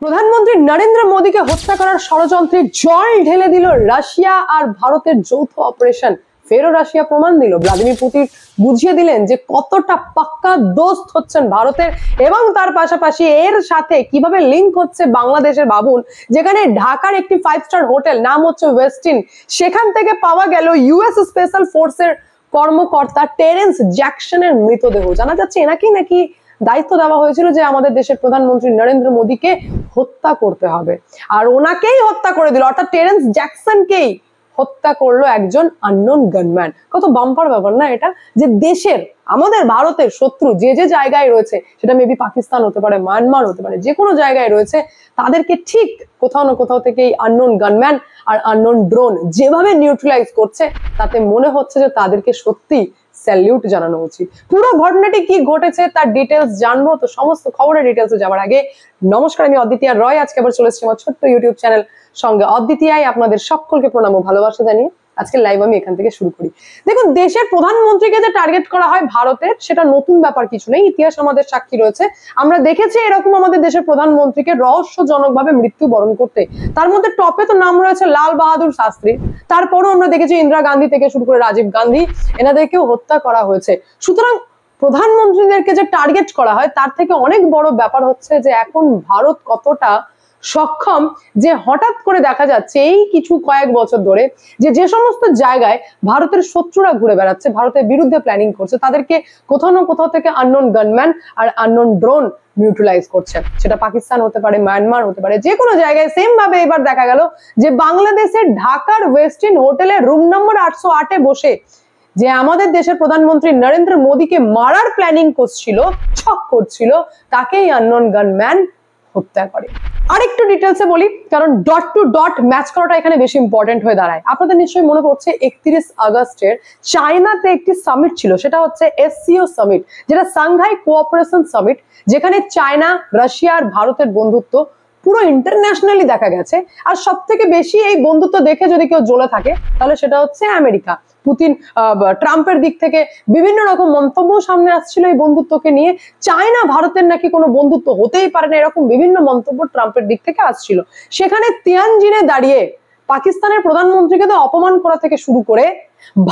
প্রধানমন্ত্রী নরেন্দ্র মোদীকে হত্যা করার ষড়যন্ত্রে জল ঢেলে দিল রাশিয়া আর ভারতের যৌথ অপারেশন। ফেরও রাশিয়া প্রমাণ দিল, ভ্লাদিমির পুতিন বুঝিয়ে দিলেন যে কতটা পাক্কা দোস্ত হচ্ছেন ভারতের, এবং তার পাশাপাশি এর সাথে কিভাবে লিঙ্ক হচ্ছে বাংলাদেশের। ভাবুন, যেখানে ঢাকার একটি 5 স্টার হোটেল, নাম হচ্ছে ওয়েস্টিন, সেখান থেকে পাওয়া গেল ইউএস স্পেশাল ফোর্সের কর্মকর্তা টেরেন্স জ্যাকসনের মৃতদেহ। জানা যাচ্ছে এনাকেই নাকি দায়িত্ব দেওয়া হয়েছিল যে আমাদের দেশের প্রধানমন্ত্রী নরেন্দ্র মোদীকে হত্যা করতে হবে, আর ওনাকেই হত্যা করে দিল, অর্থাৎ টেরেন্স জ্যাকসনকেই হত্যা করলো একজন আননোন গানম্যান। কত বাম্পার ব্যাপার না এটা, যে দেশের, আমাদের ভারতের শত্রু যে যে জায়গায় রয়েছে, সেটা মেবি পাকিস্তান হতে পারে, মায়ানমার হতে পারে, যে কোনো জায়গায় রয়েছে, তাদেরকে ঠিক কোথাও না কোথাও থেকে এই আননোন গানম্যান আর আননোন ড্রোন যেভাবে নিউট্রালাইজ করছে, তাতে মনে হচ্ছে যে তাদেরকে সত্যি স্যালিউট জানানো উচিত। পুরো ঘটনাটি কি ঘটেছে তার ডিটেলস জানবো, তো সমস্ত খবরের ডিটেলসে যাওয়ার আগে নমস্কার, আমি অদ্বিতীয়া রয়। আজকে আবার চলে এসেছি আমার ছোট্ট ইউটিউব চ্যানেল সঙ্গে অদ্বিতীয়ায়। আপনাদের সকলকে প্রণাম ও ভালোবাসা জানিয়ে আজকে লাইভ আমি এখান থেকে শুরু করি। দেখুন, দেশের প্রধানমন্ত্রীকে যে টার্গেট করা হয় ভারতের, সেটা নতুন ব্যাপার কিছু নেই, ইতিহাস আমাদের সাক্ষী রয়েছে। আমরা দেখেছি এরকম আমাদের দেশের প্রধানমন্ত্রীকে রহস্যজনকভাবে মৃত্যুবরণ করতে। তার মধ্যে টপে তো নাম রয়েছে লাল বাহাদুর শাস্ত্রী, তারপরও আমরা দেখেছি ইন্দিরা গান্ধী থেকে শুরু করে রাজীব গান্ধী, এনাদেরকেও হত্যা করা হয়েছে। সুতরাং প্রধানমন্ত্রীদেরকে যে টার্গেট করা হয়, তার থেকে অনেক বড় ব্যাপার হচ্ছে যে এখন ভারত কতটা সক্ষম, যে হঠাৎ করে দেখা যাচ্ছে এই কিছু কয়েক বছর ধরে যে সমস্ত জায়গায় ভারতের শত্রুরা ঘুরে বেড়াচ্ছে, ভারতের বিরুদ্ধে প্ল্যানিং করছে, তাদেরকে কোথাও না কোথাও থেকে আননোন গানম্যান আর আননোন ড্রোন নিউট্রালাইজ করছে। সেটা পাকিস্তান হতে পারে, মায়ানমার হতে পারে, যে কোনো জায়গায়। সেম ভাবে এবার দেখা গেল যে বাংলাদেশের ঢাকার ওয়েস্টিন হোটেলের রুম নম্বর 808-এ বসে যে আমাদের দেশের প্রধানমন্ত্রী নরেন্দ্র মোদীকে মারার প্ল্যানিং করছিল, ছক করছিল, তাকেই আননোন গানম্যান হত্যা করে। আরেকটু ডিটেলসে বলি, কারণ ডট টু ডট ম্যাচ করাটা এখানে বেশি ইম্পর্টেন্ট হয়ে দাঁড়ায়। আপনাদের নিশ্চয়ই মনে পড়ছে 31 আগস্টের চায়নাতে একটি সামিট ছিল, সেটা হচ্ছে SCO সামিট, যেটা সাংঘাই কোঅপারেশন সামিট, যেখানে চায়না, রাশিয়া আর ভারতের বন্ধুত্ব পুরো ইন্টারন্যাশনালি দেখা গেছে। আর সব থেকে বেশি এই বন্ধুত্ব দেখে যদি কেউ জ্বলে থাকে, তাহলে সেটা হচ্ছে আমেরিকা। পুতিন, ট্রাম্পের দিক থেকে বিভিন্ন রকম মন্তব্য সামনে আসছিল এই বন্ধুত্বকে নিয়ে। চায়না ভারতের নাকি কোনো বন্ধুত্ব হতেই পারে না, এরকম বিভিন্ন মন্তব্য ট্রাম্পের দিক থেকে আসছিল। সেখানে তিয়ানজিনে দাঁড়িয়ে পাকিস্তানের প্রধানমন্ত্রীকে তো অপমান করা থেকে শুরু করে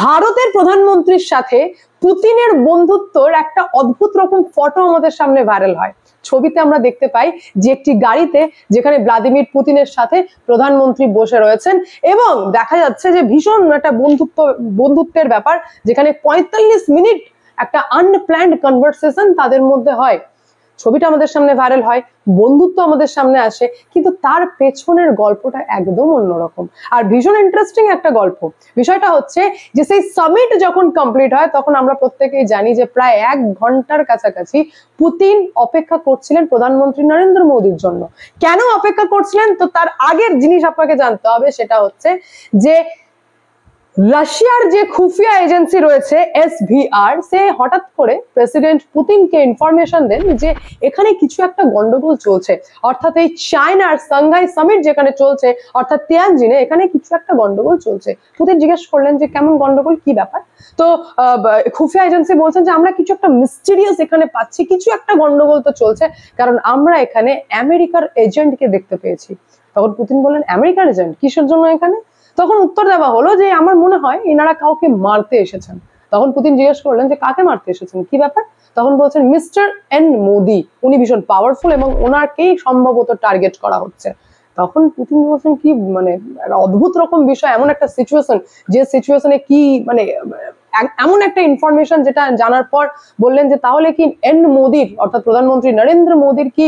ভারতের প্রধানমন্ত্রীর সাথে পুতিনের বন্ধুত্বর একটা অদ্ভুত রকম ফটো আমাদের সামনে ভাইরাল হয়। ছবিতে আমরা দেখতে পাই যে একটি গাড়িতে, যেখানে ভ্লাদিমির পুতিনের সাথে প্রধানমন্ত্রী বসে রয়েছেন, এবং দেখা যাচ্ছে যে ভীষণ একটা বন্ধুত্বের ব্যাপার, যেখানে 45 মিনিট একটা আনপ্ল্যান্ড কনভারসেশন তাদের মধ্যে হয়। ছবিটা আমাদের সামনে ভাইরাল হয়, বন্ধুত্ব আমাদের সামনে আসে, কিন্তু তার পেছনের গল্পটা একদম অন্যরকম আর ভীষণ ইন্টারেস্টিং একটা গল্প। বিষয়টা হচ্ছে যে সেই সামিট যখন কমপ্লিট হয়, তখন আমরা প্রত্যেকেই জানি যে প্রায় 1 ঘন্টার কাছাকাছি পুতিন অপেক্ষা করছিলেন প্রধানমন্ত্রী নরেন্দ্র মোদীর জন্য। কেন অপেক্ষা করছিলেন? তো তার আগের জিনিস আপনাকে জানতে হবে, সেটা হচ্ছে যে রাশিয়ার যে খুফিয়া এজেন্সি রয়েছে SVR, সে হঠাৎ করে প্রেসিডেন্ট পুতিনকে ইনফরমেশন দেন যে এখানে কিছু একটা গন্ডগোল চলছে, অর্থাৎ এই চায়নার সাংঘাই সামিট যেখানে চলছে, অর্থাৎ তিয়ানজিনে, এখানে কিছু একটা গন্ডগোল চলছে। পুতিন জিজ্ঞেস করলেন যে কেমন গন্ডগোল, কি ব্যাপার? তো খুফিয়া এজেন্সি বলছেন যে আমরা কিছু একটা মিস্টিরিয়াস এখানে পাচ্ছি, কিছু একটা গন্ডগোল তো চলছে, কারণ আমরা এখানে আমেরিকার এজেন্টকে দেখতে পেয়েছি। তখন পুতিন বললেন, আমেরিকার এজেন্ট কিসের জন্য এখানে? তখন উত্তর দেওয়া হলো যে আমার মনে হয় এনারা কাউকে মারতে এসেছেন। তখন পুতিন জিজ্ঞেস করলেন যে কাকে মারতে এসেছেন, কি ব্যাপার? তখন বলছেন মিস্টার এন মোদি, উনি ভীষণ পাওয়ারফুল এবং ওনাকেই সম্ভবত টার্গেট করা হচ্ছে। তখন পুতিন বলছেন কি, মানে অদ্ভুত রকম বিষয়, এমন একটা সিচুয়েশন, যে সিচুয়েশনে কি মানে এমন একটা ইনফরমেশন যেটা জানার পর বললেন যে তাহলে কি এন মোদির, অর্থাৎ প্রধানমন্ত্রী নরেন্দ্র মোদির কি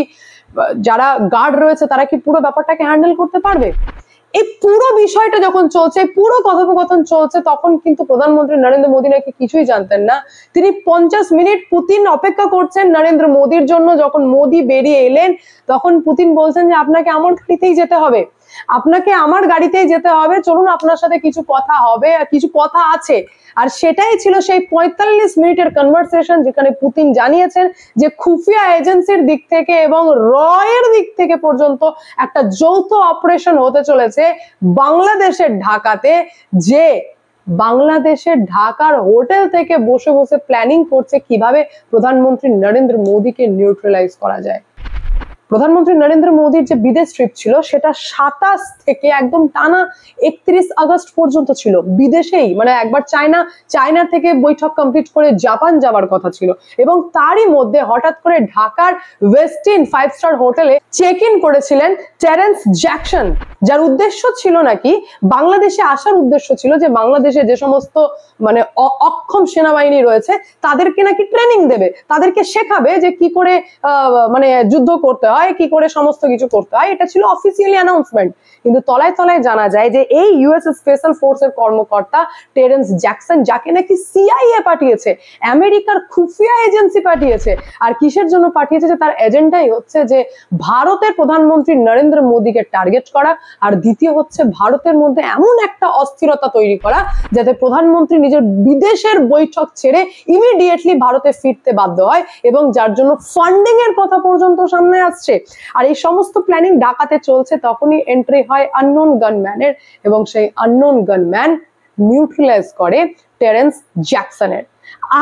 যারা গার্ড রয়েছে, তারা কি পুরো ব্যাপারটাকে হ্যান্ডেল করতে পারবে? এই পুরো বিষয়টা যখন চলছে, পুরো কথোপকথন চলছে, তখন কিন্তু প্রধানমন্ত্রী নরেন্দ্র মোদী নাকি কিছুই জানতেন না। তিনি 50 মিনিট পুতিন অপেক্ষা করছেন নরেন্দ্র মোদীর জন্য। যখন মোদী বেরিয়ে এলেন, তখন পুতিন বলছেন যে আপনাকে আমার গাড়িতেই যেতে হবে, আপনাকে আমার গাড়িতেই যেতে হবে, চলুন আপনার সাথে কিছু কথা হবে, কিছু কথা আছে। আর সেটাই ছিল সেই 45 মিনিটের কনভারসেশন, যেখানে পুতিন জানিয়েছেন যে খুফিয়া এজেন্সির দিক থেকে এবং রয়ের দিক থেকে পর্যন্ত একটা যৌথ অপারেশন হতে চলেছে বাংলাদেশের ঢাকাতে, যে বাংলাদেশের ঢাকার হোটেল থেকে বসে বসে প্ল্যানিং করছে কিভাবে প্রধানমন্ত্রী নরেন্দ্র মোদীকে নিউট্রালাইজ করা যায়। প্রধানমন্ত্রী নরেন্দ্র মোদীর যে বিদেশ ট্রিপ ছিল সেটা 27 থেকে একদম টানা 31 আগস্ট পর্যন্ত ছিল বিদেশেই, মানে একবার চায়না থেকে বৈঠক কমপ্লিট করে জাপান যাওয়ার কথা ছিল, এবং তারই মধ্যে হঠাৎ করে ঢাকার ওয়েস্টিন 5 স্টার হোটেলে চেক ইন করেছিলেন টেরেন্স জ্যাকসন, যার উদ্দেশ্য ছিল নাকি বাংলাদেশে আসার উদ্দেশ্য ছিল যে বাংলাদেশে যে সমস্ত মানে অক্ষম সেনাবাহিনী রয়েছে তাদেরকে নাকি ট্রেনিং দেবে, তাদেরকে শেখাবে যে কি করে মানে যুদ্ধ করতে হয়, কি করে সমস্ত কিছু করতে হয়। এটা ছিল অফিসিয়ালি অ্যানাউন্সমেন্ট, কিন্তু তলায় তলায় জানা যায় যে এই ইউএস স্পেশাল ফোর্সের কর্মকর্তা টেরেন্স জ্যাকসন, যাকে নাকি সিআইএ পাঠিয়েছে, আমেরিকার খুফিয়া এজেন্সি পাঠিয়েছে, আর কিসের জন্য পাঠিয়েছে যে তার এজেন্ডাই হচ্ছে যে ভারতের প্রধানমন্ত্রী নরেন্দ্র মোদীকে টার্গেট করা, আর দ্বিতীয় হচ্ছে ভারতের মধ্যে এমন একটা অস্থিরতা তৈরি করা যাতে প্রধানমন্ত্রী নিজের বিদেশের বৈঠক ছেড়ে ইমিডিয়েটলি ভারতে ফিরতে বাধ্য হয়, এবং যার জন্য ফান্ডিং এর কথা পর্যন্ত সামনে আসছে। আর এই সমস্ত প্ল্যানিং ঢাকাতে চলছে, তখনই এন্ট্রি হয় আননোন গানম্যানের, এবং সেই আননোন গানম্যান নিউট্রালাইজ করে টেরেন্স জ্যাকসনের।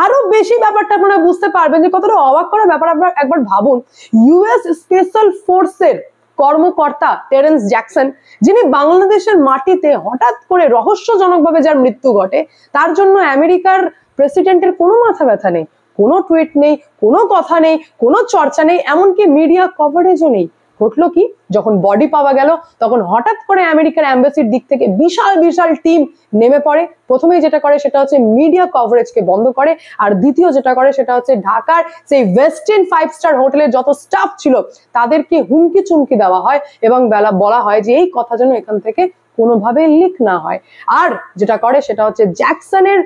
আরো বেশি ব্যাপারটা আপনারা বুঝতে পারবেন যে কতটা অবাক করা ব্যাপার। আপনারা একবার ভাবুন, ইউএস স্পেশাল ফোর্সের কর্মকর্তা টেরেন্স জ্যাকসন, যিনি বাংলাদেশের মাটিতে হঠাৎ করে রহস্যজনকভাবে যার মৃত্যু ঘটে, তার জন্য আমেরিকার প্রেসিডেন্টের কোনো মাথা ব্যথা নেই, কোনো টুইট নেই, কোনো কথা নেই, কোনো চর্চা নেই, এমনকি মিডিয়া কভারেজও নেই। ঘটলো কি, যখন বডি পাওয়া গেল তখন হঠাৎ করে আমেরিকার এম্বাসির দিক থেকে বিশাল বিশাল টিম নেমে পড়ে। প্রথমেই যেটা করে সেটা হচ্ছে মিডিয়া কভারেজকে বন্ধ করে, আর দ্বিতীয় যেটা করে সেটা হচ্ছে ঢাকার সেই ওয়েস্টিন 5 স্টার হোটেলের যত স্টাফ ছিল তাদেরকে হুমকি চুমকি দেওয়া হয়, এবং বলা হয় যে এই কথা যেন এখান থেকে কোনোভাবে লিক না হয়। আর যেটা করে সেটা হচ্ছে জ্যাকসনের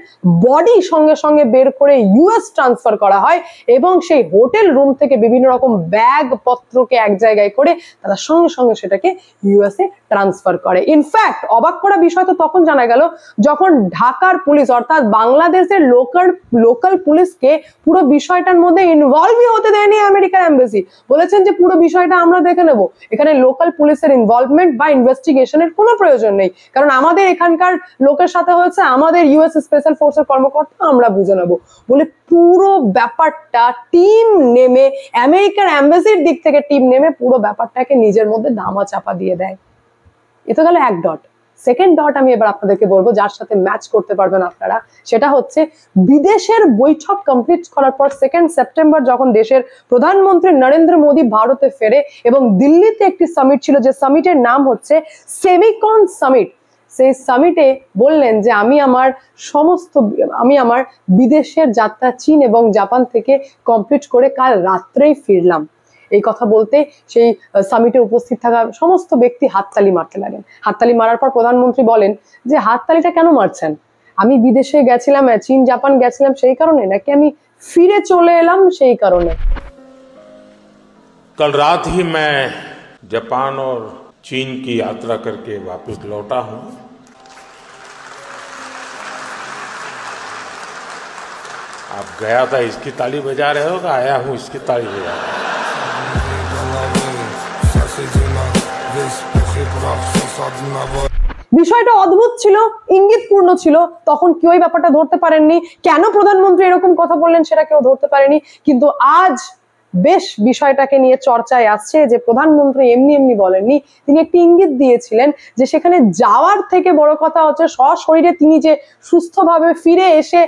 বডি সঙ্গে সঙ্গে বের করে ইউএস ট্রান্সফার করা হয়, এবং সেই হোটেল রুম থেকে বিভিন্ন রকম ব্যাগ পত্রকে এক জায়গায় করে তারা সঙ্গে সঙ্গে সেটাকে ইউএসএ ট্রান্সফার করে। ইনফ্যাক্ট অবাক করা বিষয় তো তখন জানা গেল যখন ঢাকার পুলিশ অর্থাৎ বাংলাদেশের লোকাল পুলিশকে পুরো বিষয়টার মধ্যে ইনভলভই হতে দেয়নি আমেরিকার এম্বাসি। বলেছেন যে পুরো বিষয়টা আমরা দেখে নেব, এখানে লোকাল পুলিশের ইনভলভমেন্ট বা ইনভেস্টিগেশনের কোনো প্রয়োজন নেই, কারণ আমাদের এখানকার লোকের সাথে হয়েছে, আমাদের ইউএস স্পেশাল ফোর্সের কর্মকর্তা আমরা বুঝে নেব বলে পুরো ব্যাপারটা টিম নেমে আমেরিকার এম্বাসির দিক থেকে টিম নেমে পুরো ব্যাপারটাকে নিজের মধ্যে ধামা চাপা দিয়ে দেয়। এ তো গেল এক ডট। সেকেন্ড ডট আমি এবার আপনাদেরকে বলবো, যার সাথে ম্যাচ করতে পারবেন আপনারা, সেটা হচ্ছে বিদেশের বৈঠক কমপ্লিট করার পর 2 সেপ্টেম্বর যখন দেশের প্রধানমন্ত্রী নরেন্দ্র মোদী ভারতে ফেরে, এবং দিল্লিতে একটি সামিট ছিল যে সামিটের নাম হচ্ছে সেমিকন সামিট। সেই সামিটে বললেন যে আমি আমার বিদেশের যাত্রা চীন এবং জাপান থেকে কমপ্লিট করে কাল রাত্রেই ফিরলাম। এই কথা বলতে সেই সামিটে উপস্থিত থাকা সমস্ত ব্যক্তি হাততালি মারতে লাগেন। হাততালি মারার পর প্রধানমন্ত্রী বলেন যে হাততালিটা কেন মারছেন, আমি বিদেশে গেছিলাম, চীন জাপান গেছিলাম সেই কারণে, নাকি আমি ফিরে চলে এলাম সেই কারণে? कल रात ही मैं जापान और चीन की यात्रा करके वापस लौटा हूं। आप गया था इसकी ताली बजा रहे हो, आया हूं इसकी ताली बजा रहे हो। বিষয়টা অদ্ভুত ছিল, ইঙ্গিতপূর্ণ ছিল। তখন কেউ এই ব্যাপারটা ধরতে পারেননি, কেন প্রধানমন্ত্রী এরকম কথা বললেন সেটা কেউ ধরতে পারেনি। কিন্তু আজ বেশ বিষয়টাকে নিয়ে চর্চায় আসছে যে প্রধানমন্ত্রী এমনি এমনি বলেননি, তিনি একটি ইঙ্গিত দিয়েছিলেন যে সেখানে যাওয়ার থেকে বড় কথা হচ্ছে সশরীরে তিনি যে সুস্থভাবে ফিরে এসে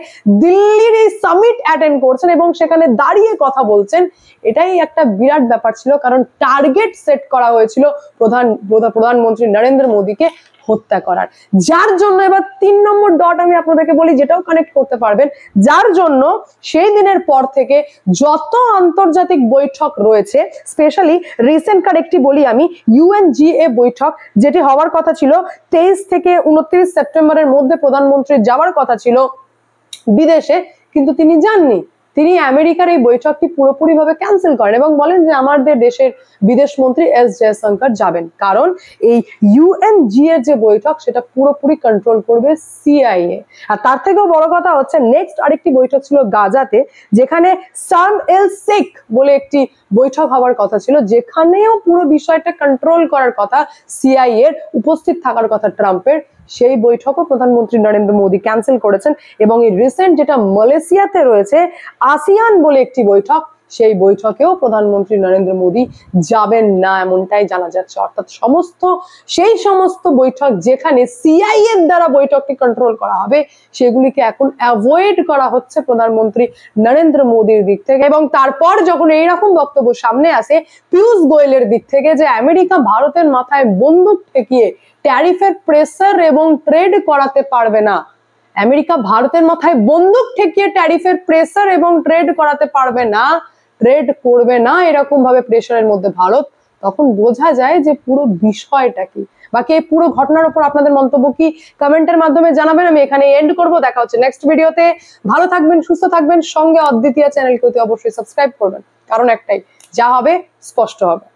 দিল্লির এই সামিট অ্যাটেন্ড করছেন এবং সেখানে দাঁড়িয়ে কথা বলছেন, এটাই একটা বিরাট ব্যাপার ছিল। কারণ টার্গেট সেট করা হয়েছিল প্রধানমন্ত্রী নরেন্দ্র মোদীকে হত্যা করার, যার জন্য এবার 3 নম্বর ডট আমি আপনাদেরকে বলি, যেটাও কানেক্ট করতে পারবেন, যার জন্য সেই দিনের পর থেকে যত আন্তর্জাতিক বৈঠক রয়েছে, স্পেশালি রিসেন্টকার একটি বলি আমি, ইউএনজিএ বৈঠক যেটি হওয়ার কথা ছিল 23 থেকে 29 সেপ্টেম্বরের মধ্যে প্রধানমন্ত্রীর যাওয়ার কথা ছিল বিদেশে, কিন্তু তিনি যাননি। তিনি আমেরিকার এই বৈঠকটি পুরোপুরিভাবে ক্যান্সেল করেন এবং বলেন যে আমাদের দেশের বিদেশ মন্ত্রী এস জয়শঙ্কর যাবেন, কারণ এই ইউএনজিএ যে বৈঠক সেটা পুরোপুরি কন্ট্রোল করবে সিআইএ। আর তার থেকেও বড় কথা হচ্ছে নেক্সট আরেকটি বৈঠক ছিল গাজাতে, যেখানে শার্ম এল শেখ বলে একটি বৈঠক হওয়ার কথা ছিল, যেখানেও পুরো বিষয়টা কন্ট্রোল করার কথা সিআইএ এর, উপস্থিত থাকার কথা ট্রাম্পের। সেই বৈঠকও প্রধানমন্ত্রী নরেন্দ্র মোদী ক্যান্সেল করেছেন। এবং এই রিসেন্ট যেটা মালয়েশিয়াতে রয়েছে আসিয়ান বলে একটি বৈঠক, সেই বৈঠকেও প্রধানমন্ত্রী নরেন্দ্র মোদী যাবেন না এমনটাই জানা যাচ্ছে। অর্থাৎ সেই সমস্ত বৈঠক যেখানে সিআই এর দ্বারা বৈঠকটি কন্ট্রোল করা হবে সেগুলিকে এখন অ্যাভয়েড করা হচ্ছে প্রধানমন্ত্রী নরেন্দ্র মোদীর দিক থেকে। এবং তারপর যখন এইরকম বক্তব্য সামনে আসে পীযূষ গোয়েলের দিক থেকে যে আমেরিকা ভারতের মাথায় বন্দুক ঠেকিয়ে ট্যারিফের প্রেসার এবং ট্রেড করাতে পারবে না, আমেরিকা ভারতের মাথায় বন্দুক ঠেকিয়ে ট্যারিফের প্রেসার এবং ট্রেড করাতে পারবে না, ট্রেড করবে না এরকম ভাবে প্রেসারের মধ্যে ভারত, তখন বোঝা যায় যে পুরো বিষয়টা কি। বাকি এই পুরো ঘটনার উপর আপনাদের মন্তব্য কি কমেন্টের মাধ্যমে জানাবেন। আমি এখানে এন্ড করব, দেখা হচ্ছে নেক্সট ভিডিওতে। ভালো থাকবেন, সুস্থ থাকবেন, সঙ্গে অদ্বিতীয় চ্যানেলকে অবশ্যই সাবস্ক্রাইব করবেন, কারণ একটাই, যা হবে স্পষ্ট হবে।